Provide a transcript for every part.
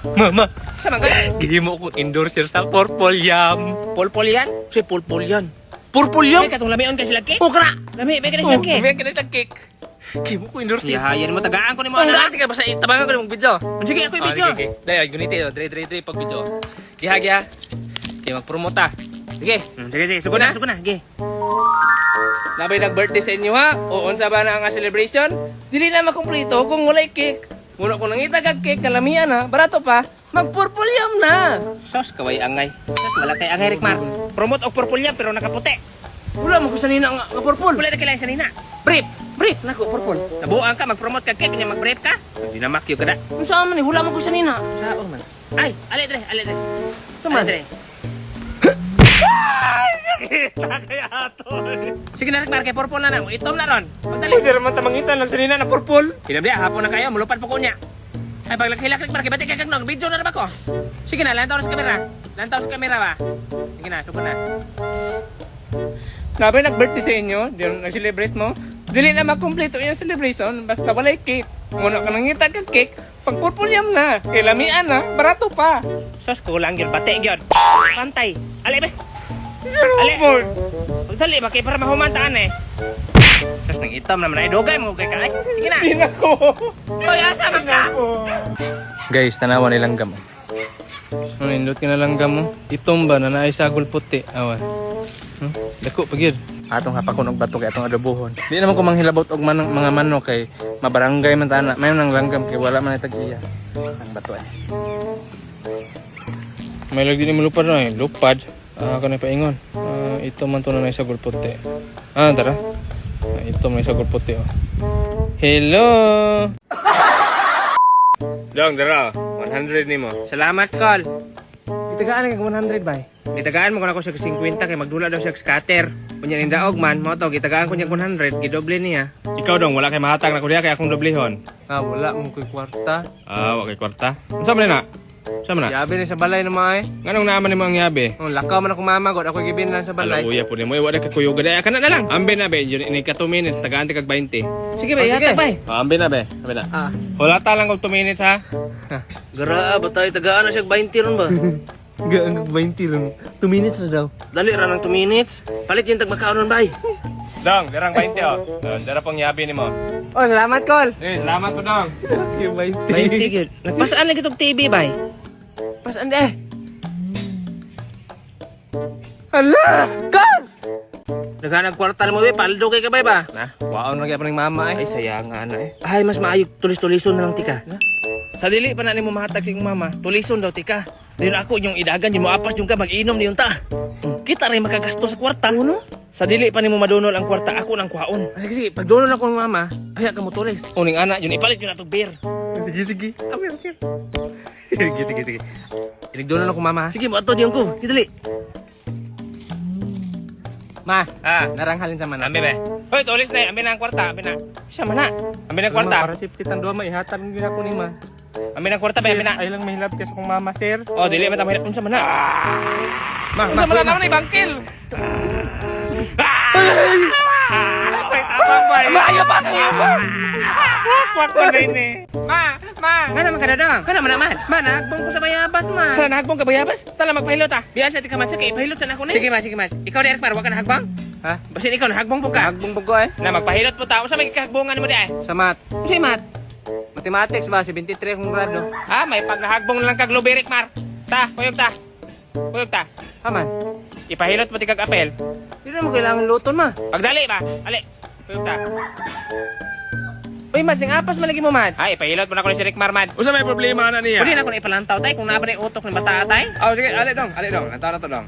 Mama, Sa mga gihimo ko endorser sa Purple Yam. pulpul yan. Si Purple yan. Purple Yam? May katong lamion ka sila cake. Oh, kara! Lami, may ka na sila cake. May ka na siyang cake. Gihimo ko endorser. Yahayan mo, tagaan ko ni mo. Ang dati ka, basta itabangan ko ng video. Sige, ako yung video. Okay. Dahil, guniti yun. Dre, pag video. Giha. Sige, mag-promote ta. Sige. Sige, sugo na, Sige. Labay nag-birthday sa inyo ha? O unsa ba na nga celebration? Dili na makumpleto kung walay cake. Muna kung nangita kag cake kalamian ha, barato pa, mag-purple yam na. Sos, kaway angay. Sos, malakay angay, Rick Mar. Promote og purple yan, pero nakaputi. Wala mo ko sanina nga purple. Wala na kailangan sa nina. Brief nako purple. Nabuang ka, mag-promote ka cake, niya mag-brief ka. Hindi na makyo ka na. Unsa man ni wala mo ko sanina. Sao man. Ay, ali Dre. Tuman. Dre. Kaya ato. Sige na, Rick Mar, kay purple na na. Itom na ron. Magdali. Pwede naman tamangitan lang sanina na purple. Kinabli, hapon na kayo, mulupad po ko niya. Ay, paglakilak, Rick Mar, kay batik kay kagnog, video na ba ko? Sige na, lantaw sa kamera. Ba? Sige na, suko na. Labay nag-birthday sa inyo, di nag-celebrate mo. Dili na makumpleto yung celebration, basta walay cake. Muna ka nangita kag cake, pag purple yam na. Kay lamian na, barato pa. Sos, kulang yun, batik yun. Pantay. Ali, be. Ali. Pagdali ba, kay para mahumantaan eh. Sos, nang itom naman ay dugay mo kay kay. Sige na. Di na ko. Hoy, asa man ka? Guys, tanawan nilang gamo. Nindot ka na lang gamo. Itomba na naay sagol puti. Awan. Dako pagid. Atong hapakunog bato kay atong adobohon. Di naman ko manghilabot og mga manok kay mabarangay man tana. May nang langgam kay wala man tag-iya. Ang bato ay. May lagi ni malupad na eh. Lupad. Kanay paingon. Ito man to na naay sagol puti. Tara. Ito may sagol puti oh. Hello. Dong, dara. 100 ni mo. Salamat, Col. Itagaan lang kag 100 bay. Gitagaan mo ko na ko siya 50 kay magdula daw siya scatter. Kunya ning daog man, mo to gitagaan ko niya 100, gidoble niya. Ikaw dong, wala kay mahatag na ko diya kay akong doblehon. Wala mo ko'y kwarta. Wa kay kwarta. Unsa man na? Unsa man na? Yabi ni sa balay na mga Nganong naman nimo ang yabe? lakaw man ako mama, god ako gibin lang sa balay. Alaw uya po nimo, wala kay kuyog daya kana na lang. Ambe na be, yun ini ka 2 minutes, tagaan ti kag 20. Sige ba, yata ba? Ambe na be, ambe na. Wala ta lang og 2 minutes ha. Gara, batay tagaan na siya 20 ron ba? Gaang 20 ron. 2 minutes na daw. Dali ra ng 2 minutes. Palit yung tagmakaon bay. Dong, darang 20 oh. Dara pang yabe nimo. Oh, salamat, Col. Salamat po dong. Yung 20. 20 gyud. Nagpasaan lagi tog TV bay. Pasan eh. Hala! Col! Naghanag kwarta mo bay, paldo kay ka bay ba? Na, waon lang gyapon ning mama Ay sayang nga na eh. Ay mas maayog tulis-tulison na lang tika. Sa dili pa na nimo mahatag si mama, tulison daw tika. Dili ako yung idagan yung moapas yung ka mag-inom niyon ta. Kita rin makagasto sa kwarta. Uno? Sa dili pa nimo madunol ang kwarta, ako nang kuhaon. Sige, pag doon ako ng mama, ay ka mo tulis. Uning ana, yun ipalit yun atong beer. Sige. Amir. Sige. Inig doon ako mama. Sige, mo ato diyon ko. Dili. Ma, naranghalin sa mana. Ambi be. Hoy, tulis na, ambi na ang kwarta, ambi na. Isa man na. Ambi na ang kwarta. Para safety tang duwa maihatan ng ginako ni ma. Ambi na ang kwarta be, ambi na. Ay lang mahilap kasi kung mama, sir. Oh, dili man ta mahirap unsa man na. Ma, Unsa man na naman ni bangkil. Ay, tapang bay. Maayo pa ka Kwak ko din eh. Ma. Nga naman ka na dong. Nga naman naman. Ma, nahagbong ko sa bayabas, ma. Hala, nahagbong ka bayabas? Tala, magpahilot ah. Biyan sa tika man, sige, ipahilot sa na ko ni. Sige, ma. Ikaw, Derek, para wag ka nahagbang? Ha? Basin ikaw, nahagbong po ka. Hagbong po ko eh. Na, magpahilot po ta. Unsa may kahagbongan mo di ay? Sa math. Unsa yung mat? Mathematics ba? 73 akong grado. Ah, may pag nahagbong na lang kag lubirik, Mar. Ta, kuyog ta. Haman. Ipahilot mo ti kag apel. Hindi na mo kailangan luton ma. Pagdali ba? Ali. Kuyog ta. Uy, Mads, yung apas malagi mo, Mads. Ay, ipahilot mo na ko ni si Rick Mar, Mads. Usa may problema na niya? Pwede na ko na ipalantaw, tay, kung naba na yung utok ng bata, tay. Oh, sige, ali dong. Lantaw na to dong.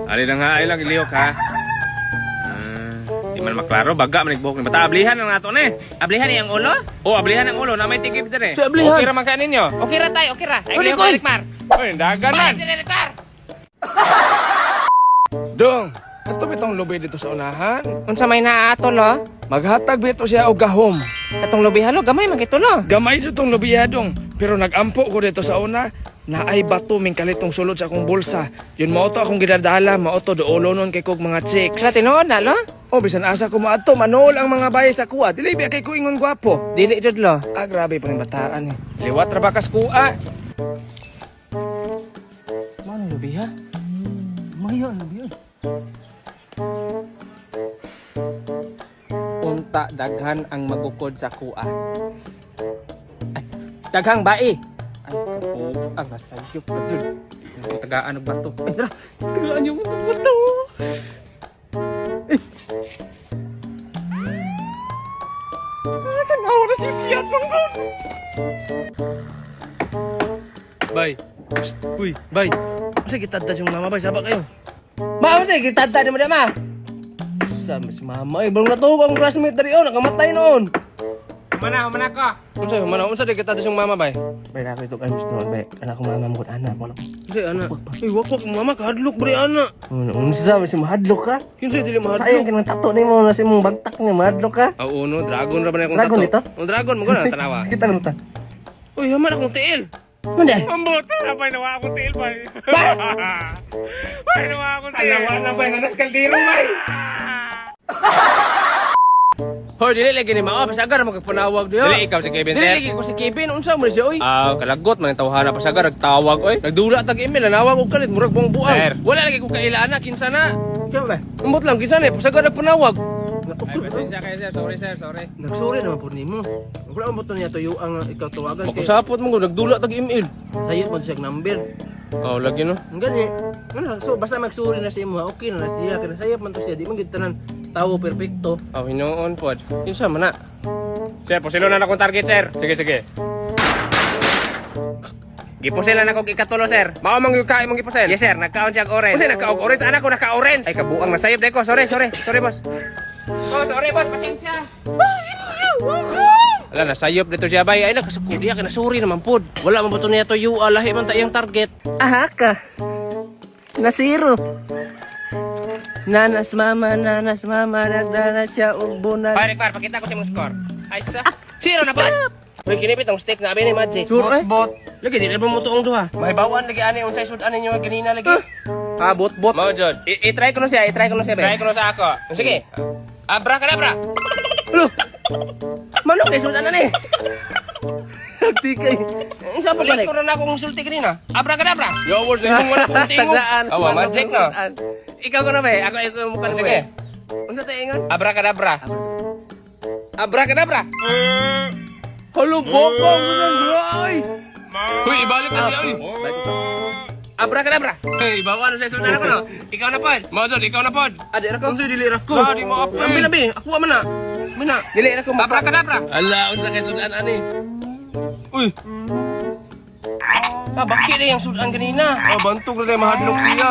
Ali lang ha, ay lang iliyok ha. Di man maklaro, baga man nagbuhok ni bata. Ablihan ang nato ni. Ablihan niya ang ulo? Oh, ablihan ang ulo na may tigib dire. Sa ablihan? Okay ra man kanin nyo. Okay ra, tay, okay ra. Ay, Uli, liyo ko, Koy. Rick Mar. Oy, dagan man. Balik din, Rick Mar. Dong, ato bitong lubi dito sa unahan. Unsa may naatol, oh? Maghatag bito siya og gahom. Katong lubi halo, gamay magitulo. Gamay sa tong lubiya dong. Pero nagampo ko dito sa una. Naay bato ming kalitong sulod sa akong bulsa. Yun mao to akong gidadala, mao to doolonon kay kog mga chicks. Sa tinuod na, lo? Oh, bisan asa ko maato, manool ang mga bayi sa kuha. Dili biya kay ko ingon gwapo. Dili, jud, lo. Grabe pa ning bataan eh. Liwat ra ba kas kuha? biya. Mayo na biya. Unta daghan ang magukod sa kuha. Ay, daghang bai. Ay, kapo, ang nasayop pa dyan. Ang tagaan ng bato. Ay, tara, tagaan yung bato. Ay, tanaw na si Fiat Sanggol. Bay. Psst, uy, bay. Masa kita tas yung mama bay, sabak kayo. Ma, ano sa'yo? Kitanda ni mo na, ma. Sama si mama, belum natuwa ang classmate dari nakamatay noon. Mana ka? Unsa di kita tas yung mama bay? Bay, ako ito kami gusto bay. Anak ko mama mo, anak mo. Kasi anak. Ay, wakwak mama kahadlok bari anak. Ano sasama si mahadlok ka? Kinsay dili Sayang mahadlok. ka ng tato ni mo na si mong bagtak niya, mahadlok ka. Ah, no, dragon ra ba na akong Dragon tato? ito? Oh, dragon mo na tanawa. Kita ko ta. Uy, haman akong tiil. Manda. Ambot, napay nawa akong tiil pa. Pay nawa akong tiil. Alawan na ba nga nas kaldero bay? Hoy, dili lagi ni mama pasagar mo kagpanawag diha. Dili ikaw si Kevin, Dili sir. lagi ko si Kevin, unsa mo siya oy? Kalagot man tawhana pa sagar nagtawag oy. Nagdula tag email nanawag og kalit murag buang buang. Sir. Wala lagi ko kailana kinsa na. Siya ba? Umbot lang kinsa na pasagar nagpanawag. Ay, pasensya kayo sir. Sorry sir, sorry. Nagsuri naman po nimo. Wala mo to niya tuyo ang ikaw tawagan kay Makusapot mo ko nagdula tag email. sayo mo siya number. Oh, lagi no. Ang gani. Ano, so basta magsuri na siya mo, okay na siya kaya sayo man to siya, di man gid tanan tawo perpekto. Oh, hinuon pod. Kinsa man na? Sir, pusilo na akong target sir. Sige. Gipusilan ako ikatulo sir. Mao man gyud kay mong ipusel. Yes sir, nagkaon siya og orange. Kasi naka orange anak ko naka orange. Ay kabuang nasayop dai ko. Sorry boss. Oh, sorry boss, pasensya. Ala nasayop dito siya bay. Ay nakasukudi ka nasuri naman pod. Wala man buto niya to yu lahi man ta iyang target. Aha ka. Nasiro. Nanas mama, nagdala siya og bunal. Pare, pakita ko sa mong score. Ay, sa. Zero na pod. Hoy kinipit ang steak na abi ni Madje. Sure, eh? Bot. Lagi di na mo mutuong duha. Mahibawan lagi ani unsay sud ani nyo ganina lagi. Bot. Mao jud. I-try ko na siya, Try ko na sa ako. Sige. Abracadabra. Ano? Manok kay sudan na ni. Tikay. Ang sa Balik pabalik. ko na akong sulti kanina. Abracadabra. Yo, words na yung wala kong tingog. Tagdaan. Awa, magic na. Ikaw ko na ba? Ako yung mukha mo. Sige. Ang sa taingon? Abracadabra. Abracadabra. Halo, bopong mo ng ay. Uy, ibalik na siya, uy. Abracadabra. Hey, bawa na sa sunan ako, no? Ikaw na pod. Mazod, ikaw na pod. Adi ra ko. Unsay dili ra ko? Di mo ako. Ambil labi. Ako man na. Mina. Dili ra ko Abracadabra. Ala, unsa kay sudan ani? Uy. Bakit na yung sudan kanina? Bantog na tayo mahadlok siya.